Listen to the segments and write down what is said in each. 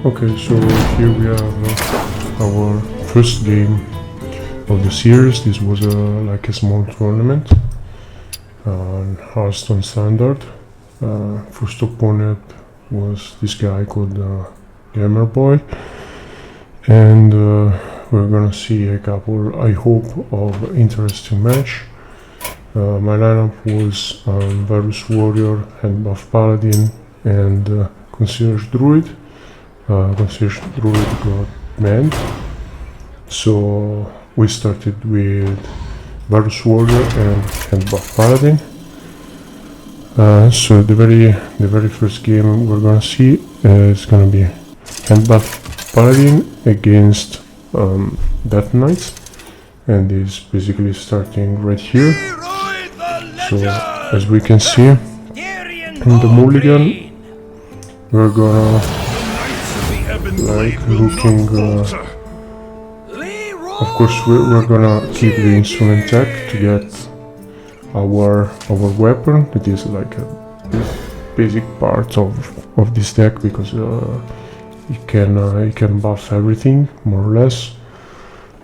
Okay, so here we have our first game of the series. This was like a small tournament on Hearthstone Standard. First opponent was this guy called Gamer Boy, and we're gonna see a couple, I hope, of interesting match. My lineup was Varus Warrior and buff Paladin and Concierge Druid. Concierge Druid got banned, so we started with Varus Warrior and buff Paladin. So the very first game we're gonna see is gonna be hand buff Paladin against Death Knights, and is basically starting right here. So as we can see in the mulligan, we're gonna like looking. Of course, we're gonna keep the instrument tech to get our weapon. It is like a basic part of this deck because you can buff everything more or less.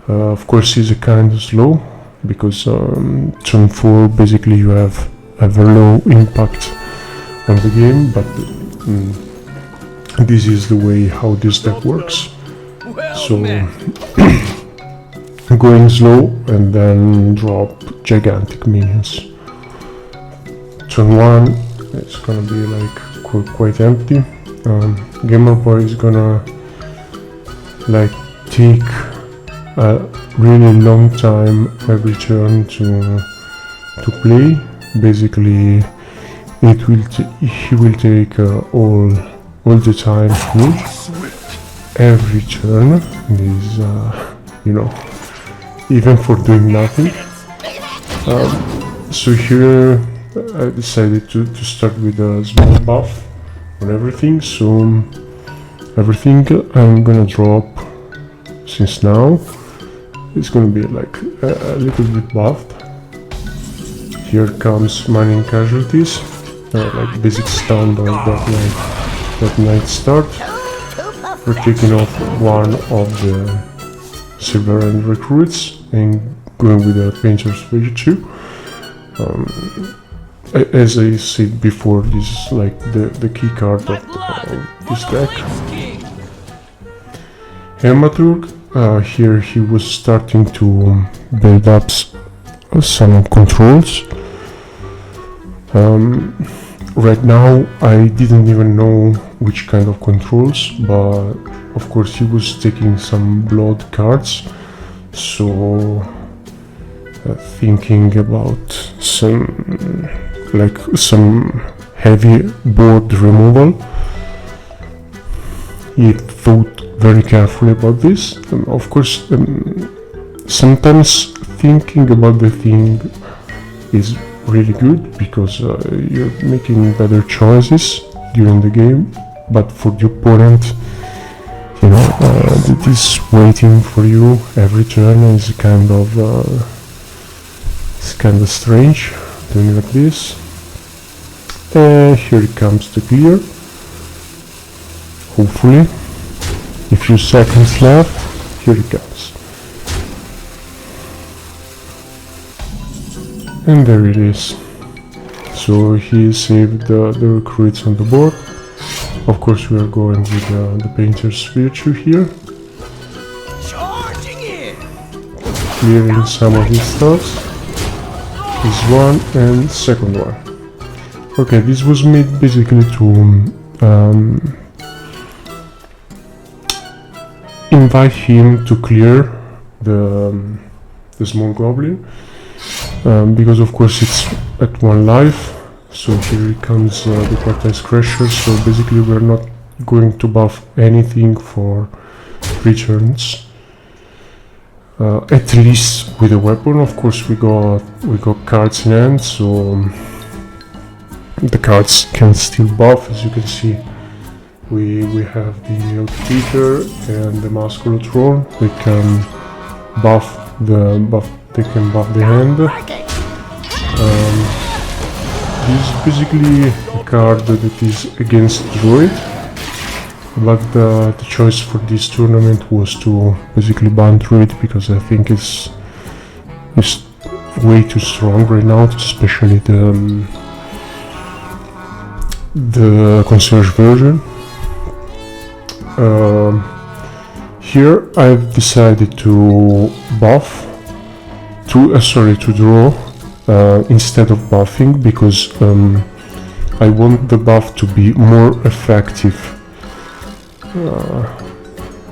Of course, it's a kind of slow because turn 4 basically you have a very low impact on the game, but this is the way how this deck works. So going slow and then drop gigantic minions. Turn 1 it's gonna be like quite empty. Gamer Boy is gonna like take a really long time every turn to play. Basically he will take all the time to move every turn. This you know, even for doing nothing. So here I decided to start with a small buff on everything. So everything I'm gonna drop since now, it's gonna be like a little bit buffed. Here comes mining casualties, like basic standard that night start. We're taking off one of the silver end recruits and going with a painter's virtue. As I said before, this is like the key card of this deck. Hematurg, here he was starting to build up some controls. Right now I didn't even know which kind of controls, but of course he was taking some blood cards, so thinking about some heavy board removal. He thought very carefully about this. Of course, sometimes thinking about the thing is really good because you're making better choices during the game, but for the opponent, you know, this waiting for you every turn is kind of strange doing like this. Here comes the clear. Hopefully, a few seconds left. Here it comes, and there it is. So he saved the recruits on the board. Of course, we are going with the painter's virtue here, clearing some of his stuffs. This one and second one. Okay, this was made basically to invite him to clear the small goblin, because of course it's at 1 life. So here comes the Quartize Crusher. So basically we're not going to buff anything for 3 turns. At least with a weapon. Of course we got cards in hand, so the cards can still buff. As you can see, we have the Outfeeder and the Muscular Troll. They can buff the hand. This is basically a card that is against Druid. but the choice for this tournament was to basically ban Druid because I think it's way too strong right now, especially the concierge version. Here I've decided to buff to draw instead of buffing because I want the buff to be more effective,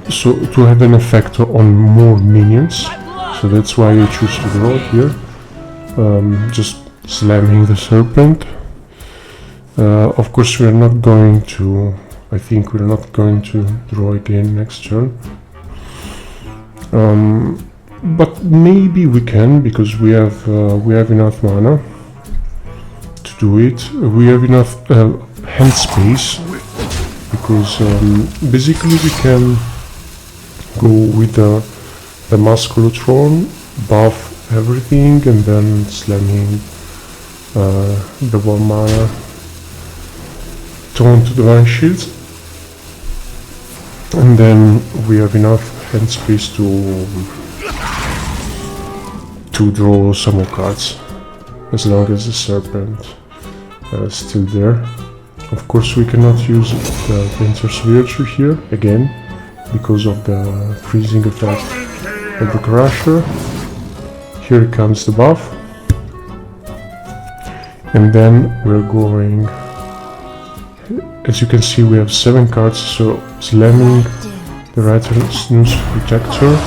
so to have an effect on more minions. So that's why I choose to draw here, just slamming the serpent. Of course we are not going to, I think we're not going to draw again next turn. But maybe we can, because we have enough mana to do it. We have enough hand space, because basically we can go with the Musculotron, buff everything, and then slamming the 1 mana taunt to divine shields, and then we have enough hand space to draw some more cards, as long as the serpent is still there. Of course we cannot use the Painter's Virtue here again because of the freezing effect of the Crusher. Here comes the buff, and then we're going, as you can see we have 7 cards, so slamming the Writer's Noose Protector.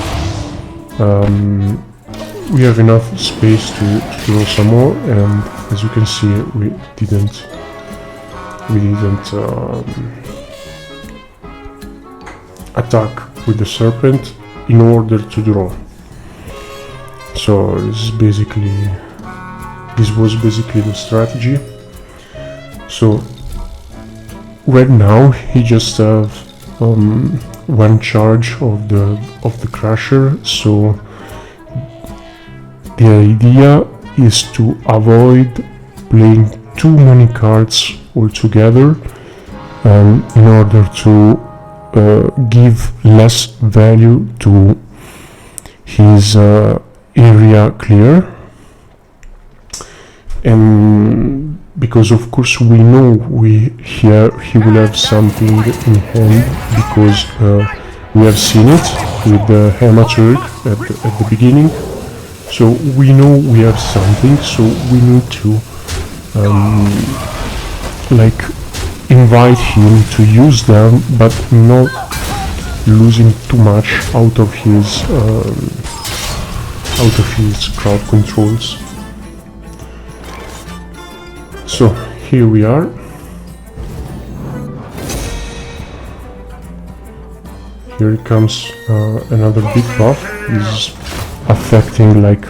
We have enough space to draw some more, and as you can see we didn't attack with the serpent in order to draw. So this was basically the strategy. So right now he just have 1 charge of the Crusher, so the idea is to avoid playing too many cards altogether, in order to give less value to his area clear. And because of course we know he will have something in hand, because we have seen it with the Hematurg at the beginning. So we know we have something, so we need to like invite him to use them, but not losing too much out of his crowd controls. So here we are. Here comes another big buff. This is affecting like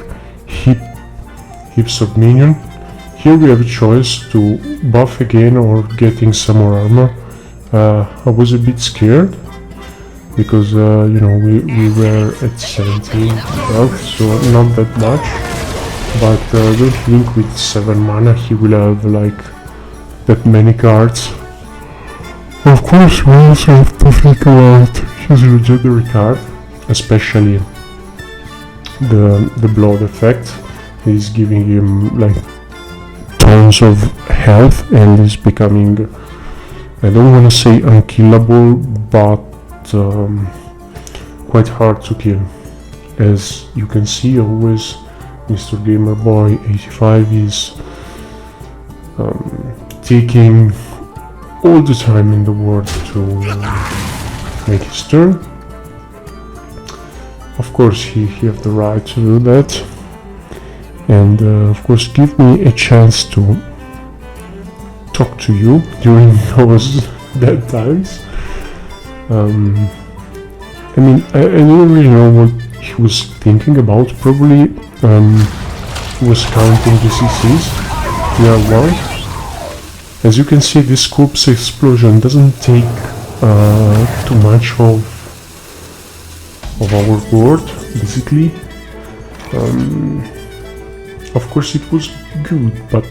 heaps of minion. Here we have a choice to buff again or getting some more armor. I was a bit scared because you know, we were at 17 health, so not that much, but I don't think with 7 mana he will have like that many cards. Of course we also have to think about his legendary card, especially the blood effect. Is giving him like tons of health and is becoming, I don't want to say unkillable, but quite hard to kill. As you can see, always Mr. Gamerboy 85 is taking all the time in the world to make his turn. Of course he have the right to do that, and of course give me a chance to talk to you during those bad times. I mean, I don't really know what he was thinking about. Probably he was counting the CCs. We are 1. As you can see, this corpse explosion doesn't take too much of our board, basically. Of course it was good, but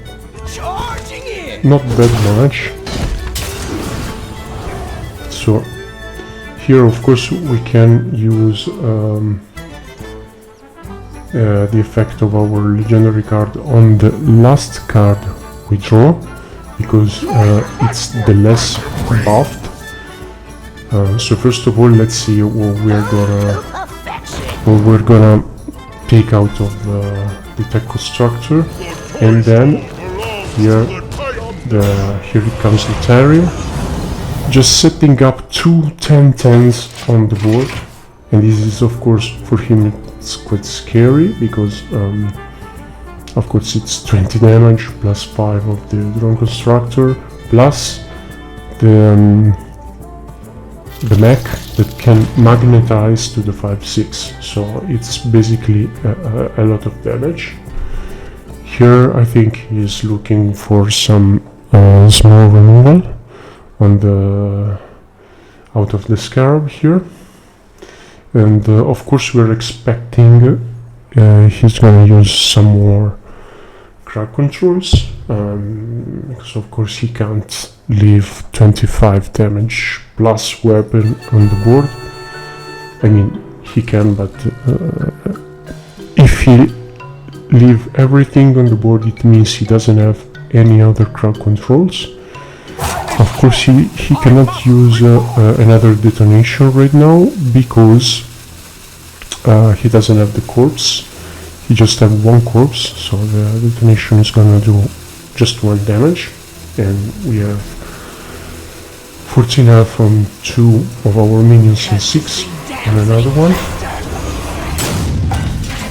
not that much. So Here, of course, we can use the effect of our legendary card on the last card we draw, because it's the less buffed. So first of all, let's see what we're gonna take out of the tech constructor, and then here it comes the Terrier, just setting up two 10-10s on the board, and this is, of course, for him it's quite scary, because of course it's 20 damage plus 5 of the drone constructor plus the mech that can magnetize to the 5-6, so it's basically a lot of damage. Here I think he's looking for some small removal on the out of the scarab here, and of course we're expecting he's gonna use some more crack controls, because of course he can't leave 25 damage plus weapon on the board. I mean, he can, but if he leave everything on the board, it means he doesn't have any other crack controls. Of course he cannot use another detonation right now, because he doesn't have the corpse. He just have one corpse, so the detonation is gonna do just 1 damage, and we have 14 health from 2 of our minions and 6 on another one.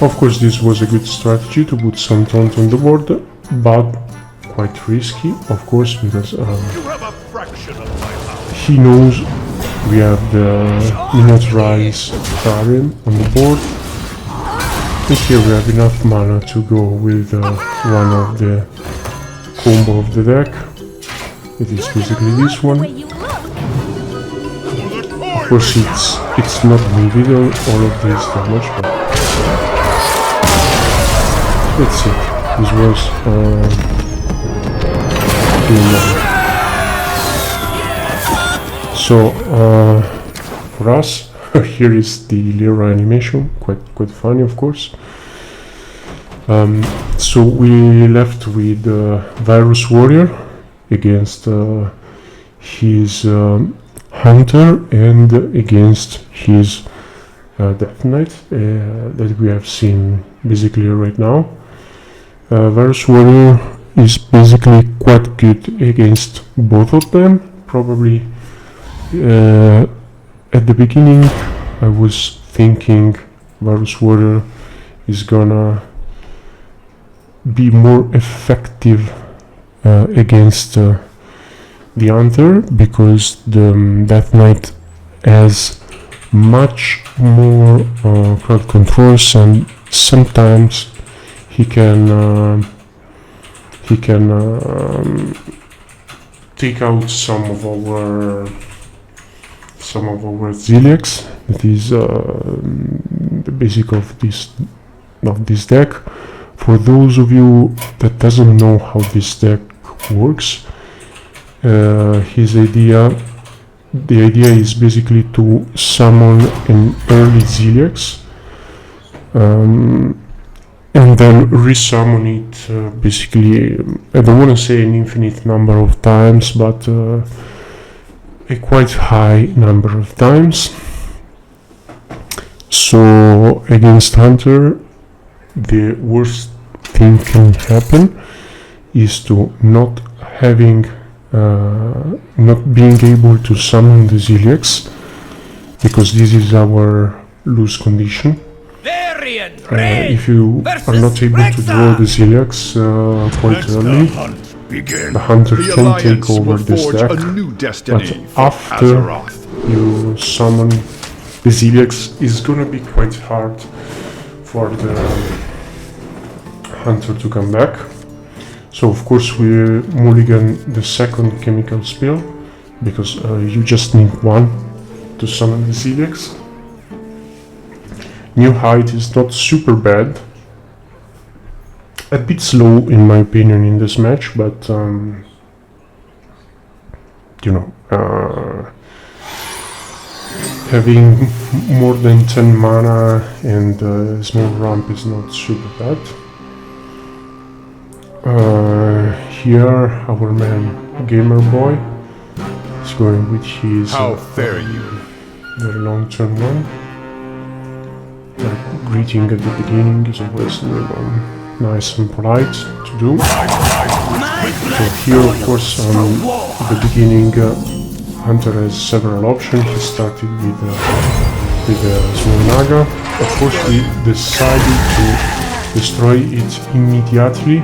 Of course this was a good strategy to put some taunt on the board, but quite risky, of course, because he knows we have the miniaturize Paladin on the board. And here we have enough mana to go with one of the combo of the deck. It is basically this one. Of course it's not needed all of this damage, but let's see. This was so for us, here is the Lyra animation, quite funny, of course. So we left with Virus Warrior against his Hunter and against his Death Knight that we have seen basically right now. Virus Warrior is basically quite good against both of them. Probably at the beginning I was thinking Virus Warrior is gonna be more effective against the Hunter, because the Death Knight has much more crowd controls, and sometimes he can take out some of our Ziliax. That is the basic of this deck. For those of you that doesn't know how this deck works, the idea is basically to summon an early Ziliax and then resummon it basically, I don't want to say an infinite number of times, but a quite high number of times. So against Hunter, the worst thing can happen is to not being able to summon the Ziliax, because this is our lose condition. If you are not able to draw the Ziliax quite early, the Hunter can take over this deck, but after you summon the Ziliax, it's gonna be quite hard for the Hunter to come back. So of course we mulligan the second chemical spell, because you just need one to summon the Ziliax. New height is not super bad, a bit slow in my opinion in this match, but having more than 10 mana and small ramp is not super bad. Here our man Gamer Boy is going with his How fare you? very long-term one. Like greeting at the beginning is always nice and polite to do. So here, of course, at the beginning, Hunter has several options. He started with a small naga. Of course, we decided to destroy it immediately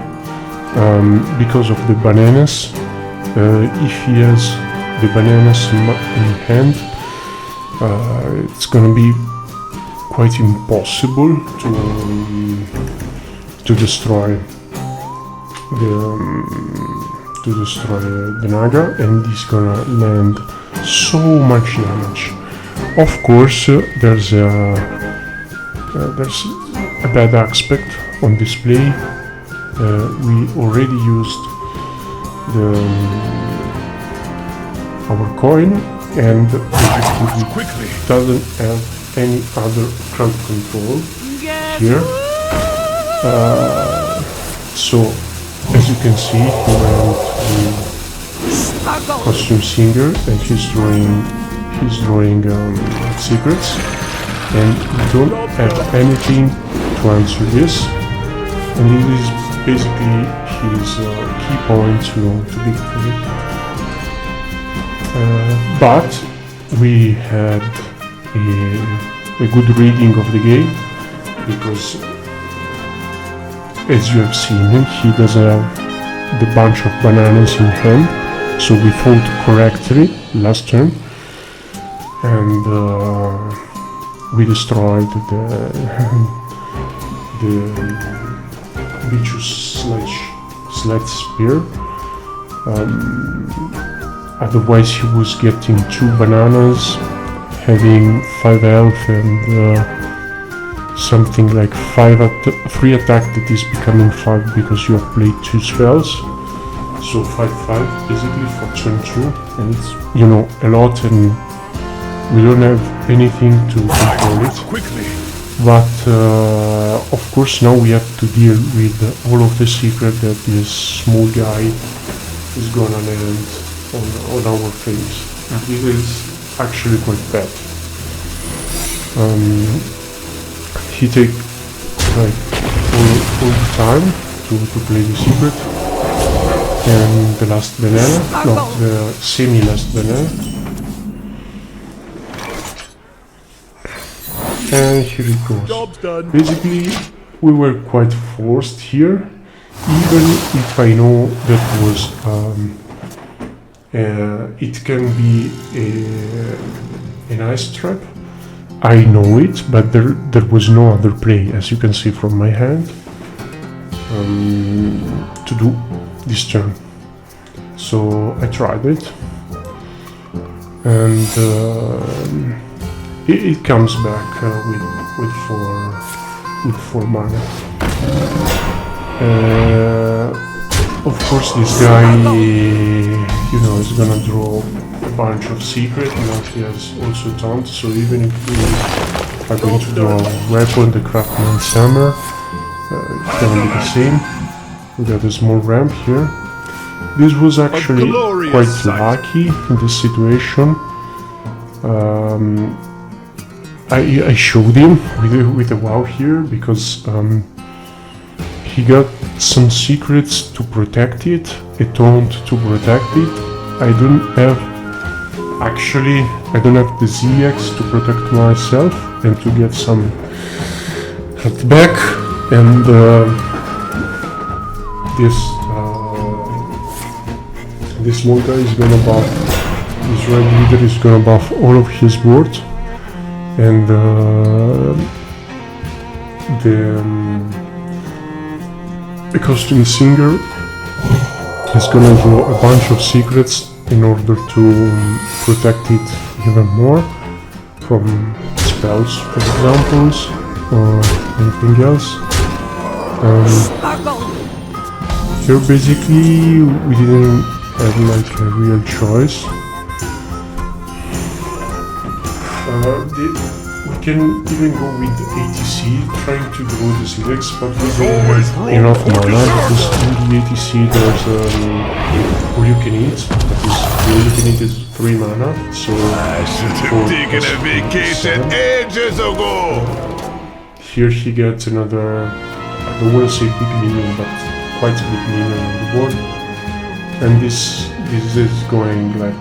because of the bananas. If he has the bananas in hand, it's gonna be quite impossible to destroy the naga, and he's gonna land so much damage. Of course, there's a bad aspect on this play. We already used our coin, and basically doesn't have any other crowd control here. So as you can see, he went with Costume Singer, and he's drawing secrets, and we don't have anything to answer this, and this is basically his key point to victory. But we had a good reading of the game, because as you have seen, he doesn't have the bunch of bananas in hand, so we fought correctly last turn, and we destroyed the Vicious Sledge Spear. Otherwise he was getting 2 bananas, having 5 health and something like 3 attack that is becoming 5 because you have played 2 spells. So 5/5 basically for turn 2, and it's, you know, a lot, and we don't have anything to control it. But of course now we have to deal with all of the secret that this small guy is gonna land on our face. This is actually quite bad. He take like all the time to play the secret, and the last banana, no, the semi-last banana. And here it goes. Job's done. Basically, we were quite forced here, even if I know that was it can be a nice trap. I know it, but there was no other play, as you can see from my hand, to do this turn. So I tried it, and it comes back with four mana. Of course, this guy, you know, is gonna draw a bunch of secret. Now he has also taunt, so even if we are going to draw a weapon, the Craftsman's Hammer, it's gonna be the same. We got a small ramp here. This was actually quite lucky in this situation. I showed him with the WoW here, because he got some secrets to protect it, a taunt to protect it. I don't have the ZX to protect myself and to get some health back, and this small guy is gonna buff, this red leader is gonna buff all of his board, and the Costume Singer is gonna draw a bunch of secrets in order to protect it even more from spells, for example, or anything else. Here basically we didn't have like a real choice. We can even go with ATC, trying to draw the Silex, but we don't have enough mana, because in the ATC there's all you can eat, that is, all you can eat is 3 mana, so... I should have taken a vacation ages ago! Here he gets another, I don't want to say big minion, but quite a big minion on the board. And this is going like,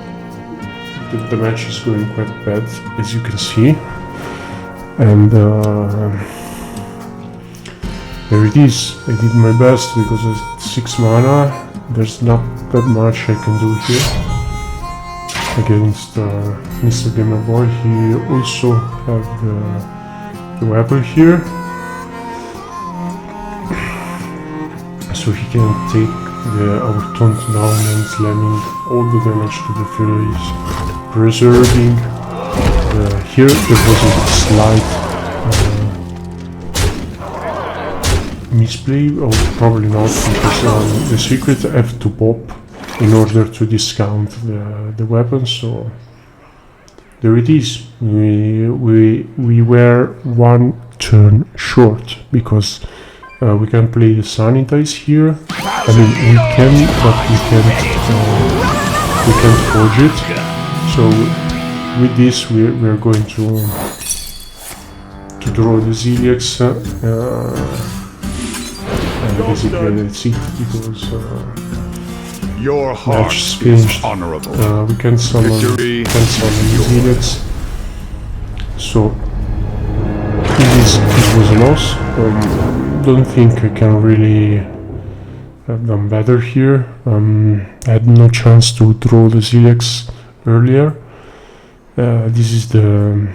the match is going quite bad, as you can see. And there it is. I did my best because it's 6 mana. There's not that much I can do here against Mr. Gamer Boy. He also have the weapon here, so he can take our taunt down and slamming all the damage to the face, preserving. Here there was a slight misplay, or probably not, because the secret have to pop in order to discount the weapon, so there it is. We were 1 turn short, because we can play the Sanitize here. I mean, we can, but we can't forge it. So with this, we're going to draw the Ziliax, and basically that's it, because your heart match is is finished. honorable. We can summon Ziliax. So this was a loss. Don't think I can really have done better here. I had no chance to draw the Ziliax earlier. This is the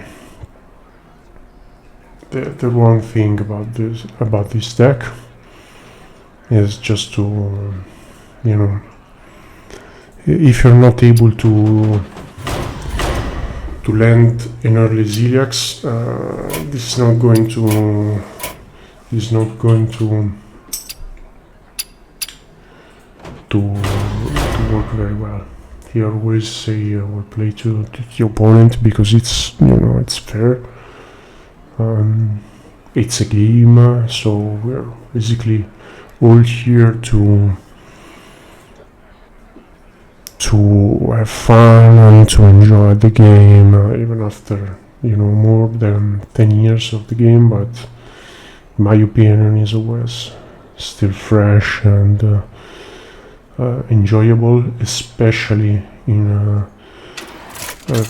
wrong thing about this deck, is just to if you're not able to land an early Ziliax, this is not going to work very well. He always say or play to the opponent, because it's it's fair. It's a game, so we're basically all here to have fun and to enjoy the game, even after more than 10 years of the game. But in my opinion, is always still fresh and enjoyable, especially in a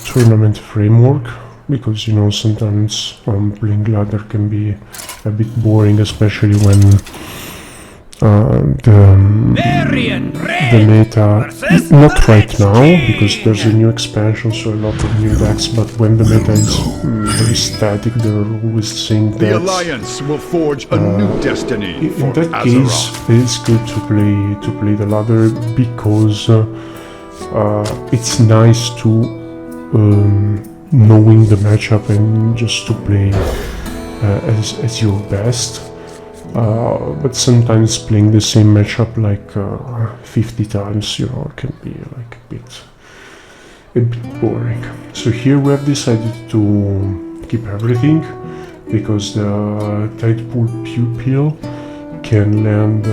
tournament framework, because sometimes playing ladder can be a bit boring, especially when the meta, not right now, because there's a new expansion, so a lot of new decks, but when the meta is very static, they're always saying that the Alliance will forge a new destiny. In that case, it's good to play the ladder, because it's nice to knowing the matchup and just to play as your best. But sometimes playing the same matchup like 50 times, can be like a bit boring. So here we have decided to keep everything, because the Tidepool Pupil can land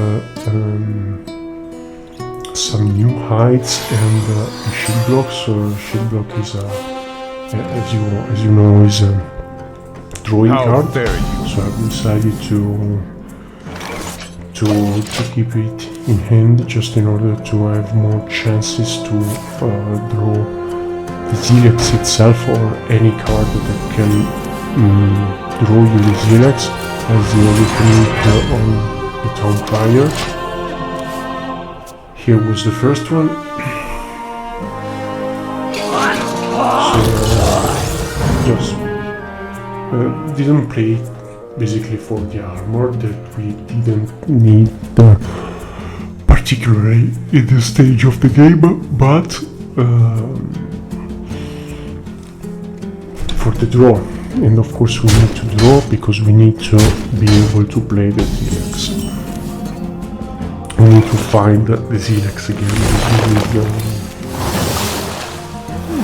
some new heights and a shield block. So shield block is as you know, is a drawing card. So I've decided to keep it in hand, just in order to have more chances to draw the Ziliax itself, or any card that can draw you the Ziliax as the opening on the town crier. Here was the first one. So just didn't play basically for the armor that we didn't need particularly in this stage of the game, but for the draw. And of course we need to draw, because we need to be able to play the Ziliax. We need to find the Ziliax again. This is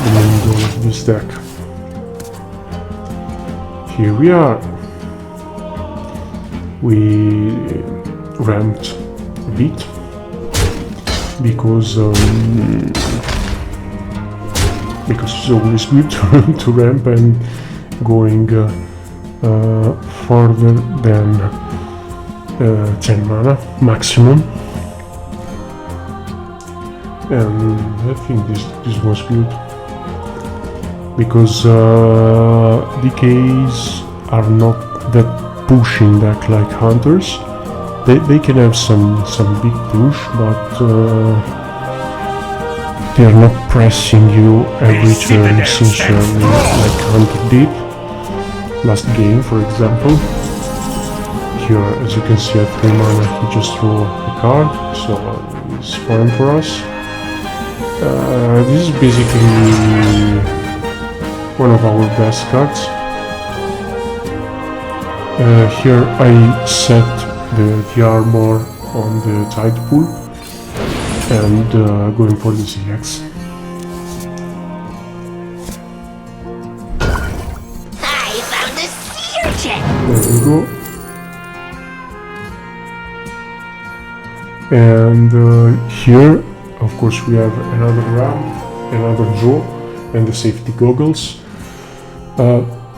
the main goal of this deck. here we are. We ramped a bit because it's always good to ramp and going further than 10 mana maximum, and I think this was good because DKs are not that pushing deck like hunters. They can have some big push, but they are not pressing you every turn sincerely like hunter did last game, for example. Here, as you can see, at 3 mana he just drew a card, so it's fine for us. This is basically one of our best cards. Here I set the armor on the tide pool and going for the ZX. I found a sea urchin! There we go. And here, of course, we have another ramp, another draw, and the safety goggles.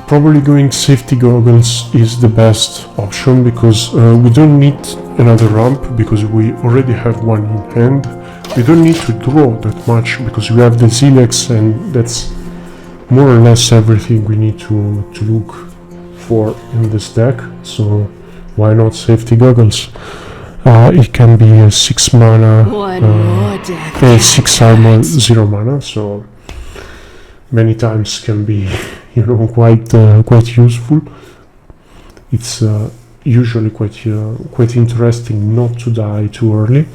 Probably going safety goggles is the best option because we don't need another ramp because we already have one in hand. We don't need to draw that much because we have the Zilex, and that's more or less everything we need to look for in this deck. So why not safety goggles? It can be a 6 mana, 6 armor, 0 mana, so many times can be, you know, quite useful. It's usually quite interesting not to die too early.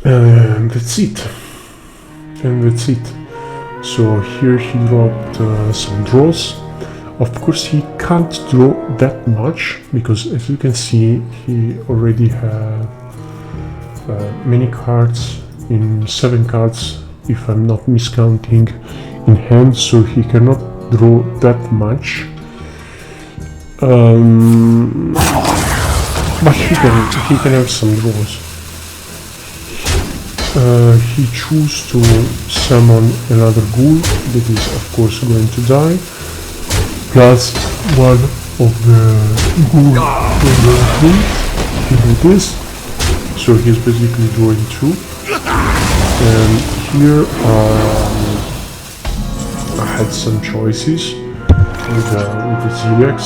And that's it. So here he dropped some draws. Of course he can't draw that much because, as you can see, he already had many cards, in 7 cards if I'm not miscounting, in hand, so he cannot draw that much. But he can have some draws. He chose to summon another ghoul that is of course going to die, plus one of the ghoul he did this, so he's basically drawing 2. And here I had some choices with the ZX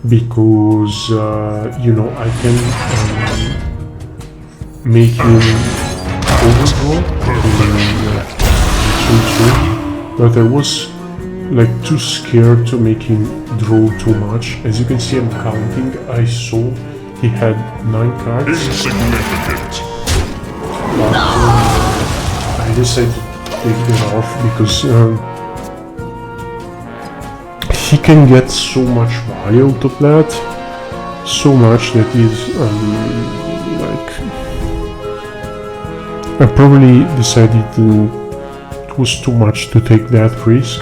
because you know, I can make him overdraw but I was like too scared to make him draw too much. As you can see, I'm counting. I saw he had 9 cards. Insignificant. But I decided to take it off because he can get so much value out of that, so much that is like, I probably decided it was too much to take that risk.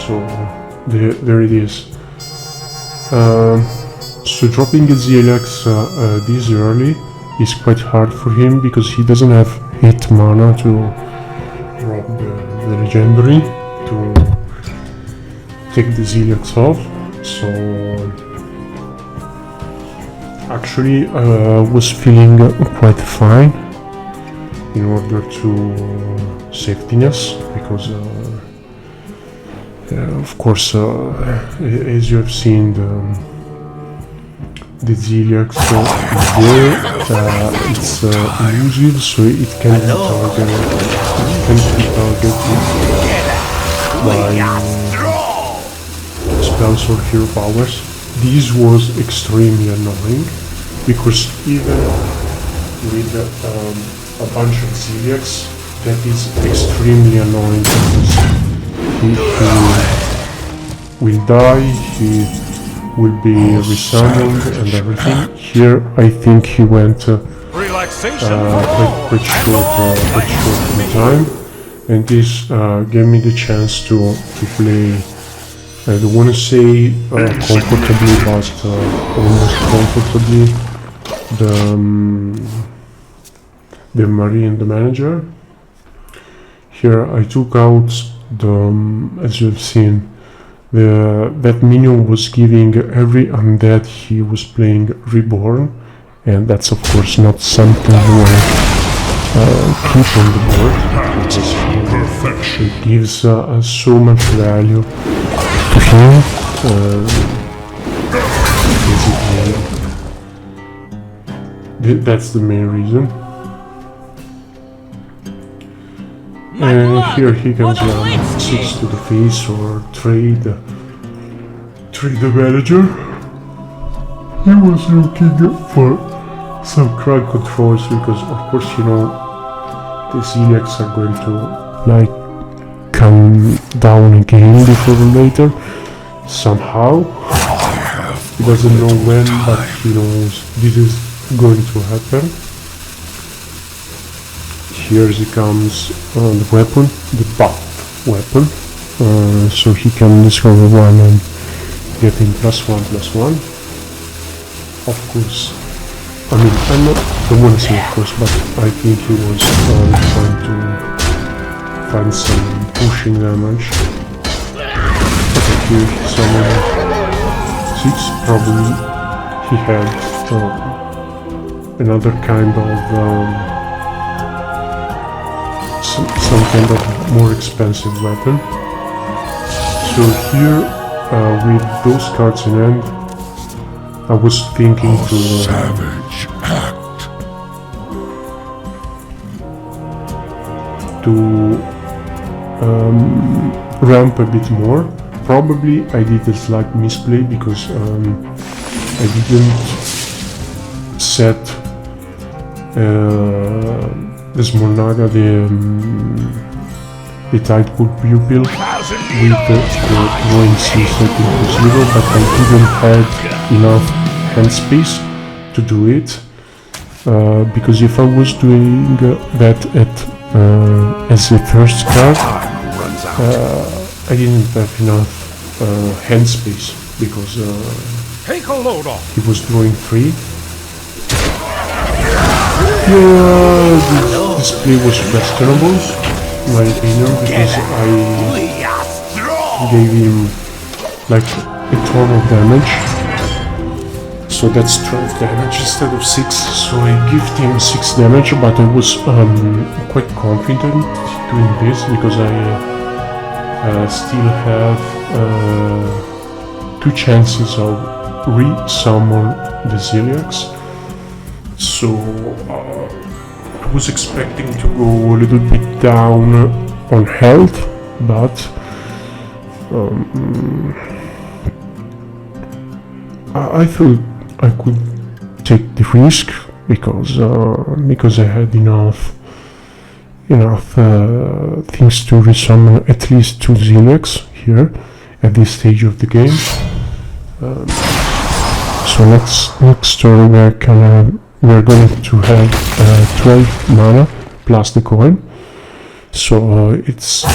So there it is. So dropping a ZLX this early is quite hard for him because he doesn't have 8 mana to drop the legendary to take the ZLX off. So actually I was feeling quite fine in order to safetiness because of course as you have seen the Ziliax is there, it's elusive, so it can be targeted by spells or hero powers. This was extremely annoying because even with a bunch of Ziliax, that is extremely annoying because he will die, he will be resummoned and everything. Here I think he went quite short in time, and this gave me the chance to play. I don't want to say comfortably, but almost comfortably. The Marine, the manager. Here I took out the, as you've seen, that minion was giving every undead he was playing Reborn, and that's of course not something you want to keep on the board, because it gives so much value to him. Basically, that's the main reason. And here he comes down, 6 to the face, or trade the manager. He was looking for some crowd controls because, of course, you know, the Ziliacs are going to like come down again before or later somehow. He doesn't know when, but he knows this is going to happen. Here he comes the weapon, the buff weapon, so he can discover one and get him +1/+1. Of course, I mean, don't want to say of course, but I think he was trying to find some pushing damage. Okay, here he summoned 6, probably he had another kind of some kind of more expensive weapon. So here, with those cards in hand, I was thinking to Savage act. to ramp a bit more. Probably I did a slight misplay because I didn't set the Smolnaga, the Tidepool pupil with the ONC setting to 0, but I didn't have enough hand space to do it, because if I was doing that as a first card, I didn't have enough hand space because Take a load off. he was drawing 3. Yeah, this play was questionable, in my opinion, because I gave him like a ton of damage. So that's 12 damage instead of 6, so I gave him 6 damage, but I was quite confident doing this because I still have 2 chances of re-summon the Ziliacs. So I was expecting to go a little bit down on health, but I thought I could take the risk because I had enough things to resummon at least 2 Ziliacs here at this stage of the game. So next turn we're going to have 12 mana plus the coin, so it's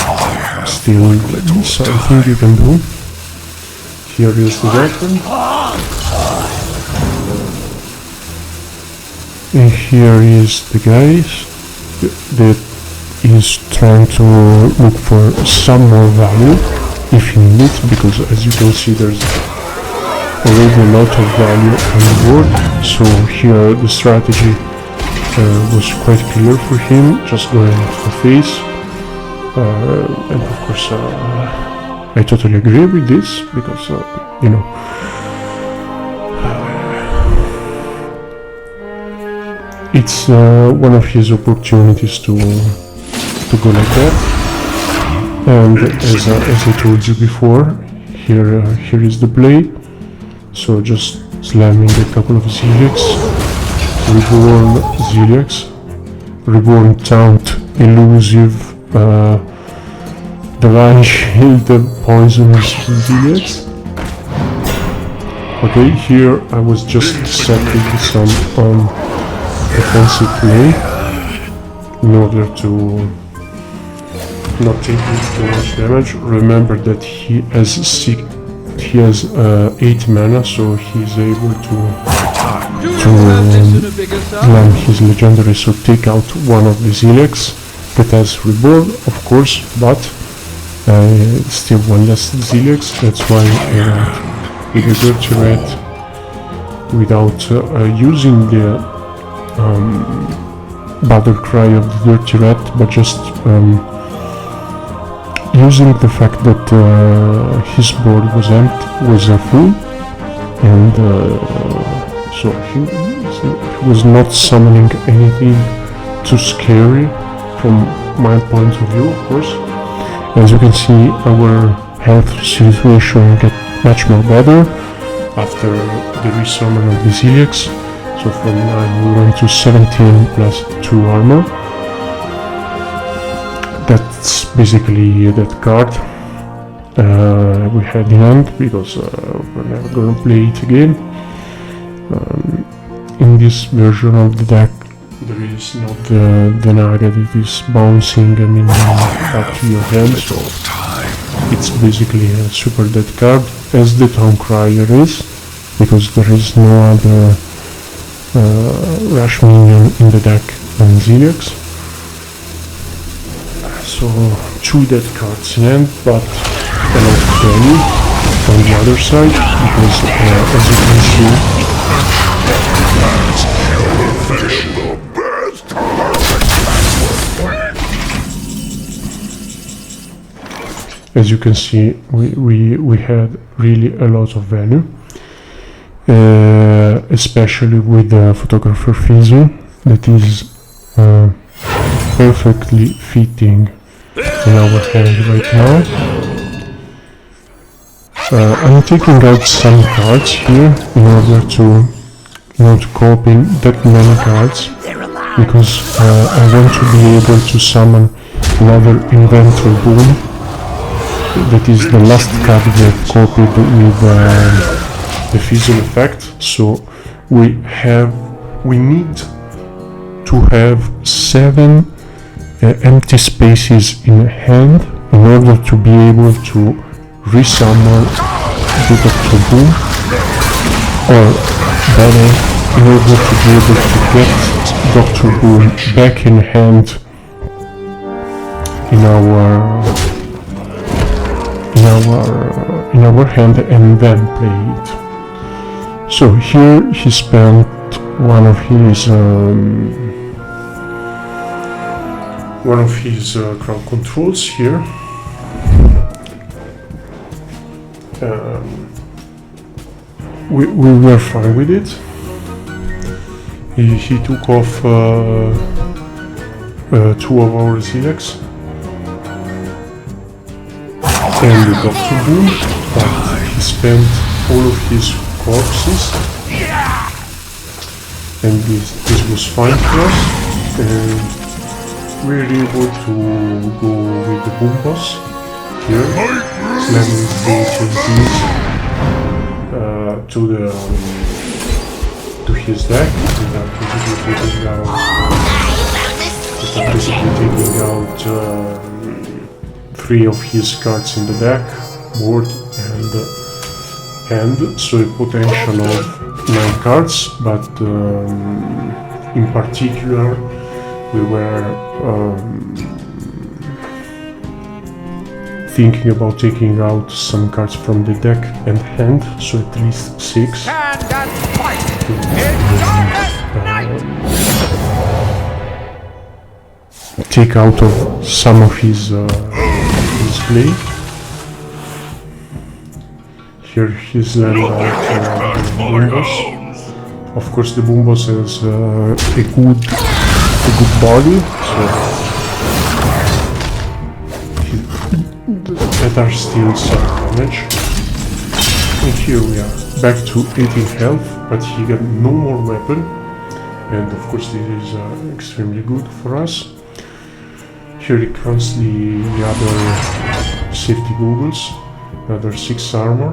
still something you can do. Here is the weapon, and here is the guys that is trying to look for some more value if he needs, because as you can see there's already a lot of value on the board. So here the strategy was quite clear for him, just going for the face, and of course I totally agree with this because you know, it's one of his opportunities to go like that. And as I told you before, here is the play. So just slamming a couple of Ziliacs, Reborn Ziliacs, Reborn Taunt, Elusive, Divine Shield, Poisonous Ziliacs. Okay, here I was just setting some defensive play in order to not taking too much damage. Remember that he has 8 mana, so he's able to land his legendary, so take out one of the Zilex that has reborn, of course, but still one less Zilex. That's why I went with the Dirty Red without using the battle cry of the Dirty Red, but just using the fact that his board was full, and so he was not summoning anything too scary from my point of view, of course. As you can see, our health situation get much more better after the resummon of the Zilex. So from 9 we went to 17 plus 2 armor. That's basically that card we had in hand, because we're never gonna play it again. In this version of the deck there is not the Naga that is bouncing back to your hand, so it's basically a super dead card, as the Town Crier is, because there is no other rush minion in the deck than Zilex. So 2 dead cards in hand, but a lot of value on the other side, because as you can see, we had really a lot of value, especially with the Photographer Physio that is perfectly fitting in our hand right now. I'm taking out some cards here in order to not copy that many cards, because I want to be able to summon another Inventor Boon. That is the last card that copied with the Fizzle effect. So we need to have 7 empty spaces in hand in order to be able to resummon the Dr. Boom, or better, in order to be able to get Dr. Boom back in hand in our hand, and then play it. So here he spent one of his crowd controls here. We were fine with it. He took off 2 of our Zilex and the Dr. Boom, but he spent all of his corpses, and this was fine for us, and we were able to go with the Boom Boss here, slamming the to his deck, without taking out 3 of his cards in the deck, board and so a potential of 9 cards, but in particular we were thinking about taking out some cards from the deck and hand, so at least 6. Take out of some of his play. Here he's land out the Boom Boss. Of course the Boom Boss has a good body, so that are still some damage. And here we are, back to 18 health, but he got no more weapon, and of course this is extremely good for us. Here comes the other safety goggles, another 6 armor,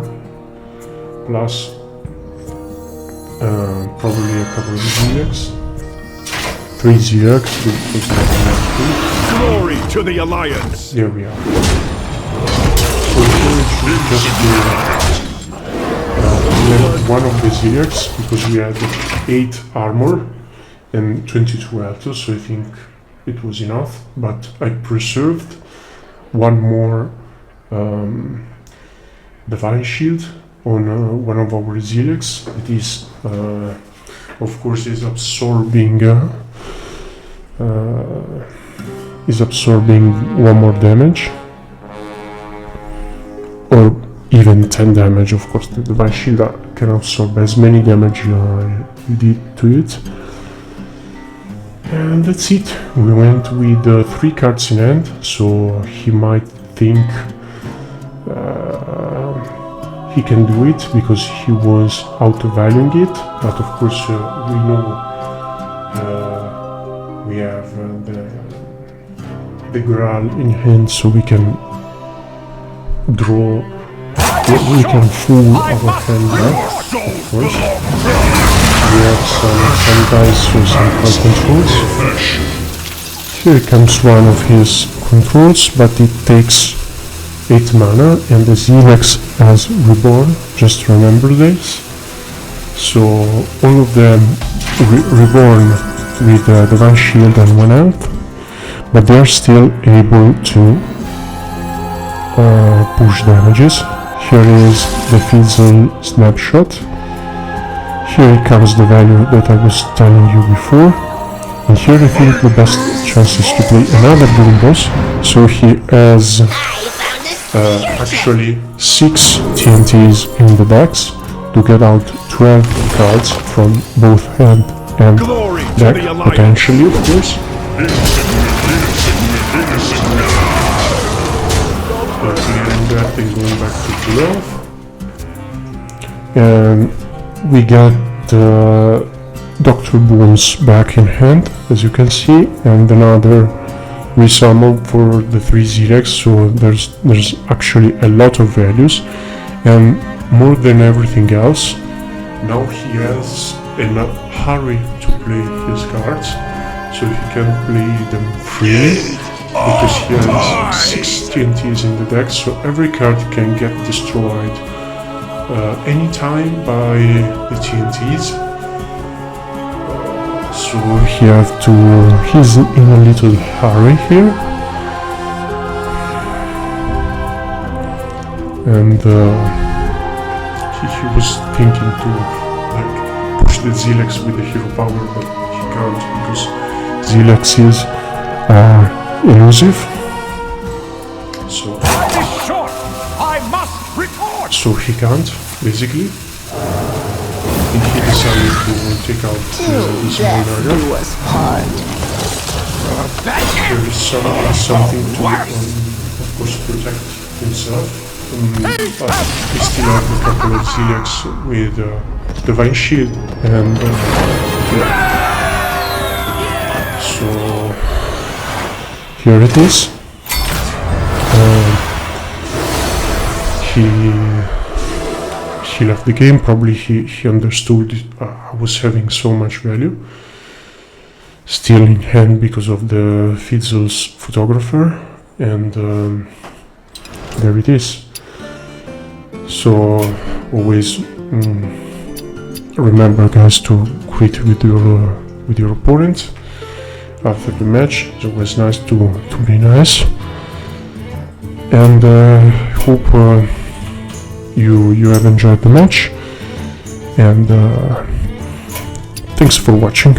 plus probably a couple of Zilex, 3 Zilex, because Glory to the Alliance! There we are. So here it should just be one of the Ziliacs, because we had 8 armor and 22 health, so I think it was enough, but I preserved one more Divine Shield on one of our Ziliacs. It is, of course, is absorbing one more damage, or even 10 damage. Of course, the Divine Shield can absorb as many damage you did to it. And that's it. We went with 3 cards in hand, so he might think he can do it because he was out-valuing it, but of course we know we have the Graal in hand, so we can draw, we can fool our hand back, of course. We have some guys with some controls. Here comes one of his controls, but it takes 8 mana, and the Ziliax has Reborn, just remember this. So all of them reborn with Divine Shield and 1 health, but they are still able to push damages. Here is the Fizzle Snapshot. Here comes the value that I was telling you before, and here I think the best chance is to play another Doom Boss, so he has actually 6 TNTs in the decks to get out 12 cards from both hand and deck, potentially, of course. Going back to 12, and we got Dr. Bones back in hand, as you can see, and another resummon for the 3 Ziliacs, so there's actually a lot of values, and more than everything else, now he has a hurry to play his cards, so he can play them freely, because he has 6 TNTs in the deck, so every card can get destroyed anytime by the TNTs. So he's in a little hurry here, and he was thinking to push the Ziliax with the hero power, but he can't because Ziliax is elusive. So he can't, basically. And he decided to take out this one area. There is something to, of course, protect himself. But he still have a couple of Ziliacs with Divine Shield, and so here it is. He left the game. Probably he understood I was having so much value still in hand because of the Fizzle's photographer, and there it is. So always remember, guys, to quit with your opponent after the match. It's always nice to be nice, and hope you have enjoyed the match, and thanks for watching.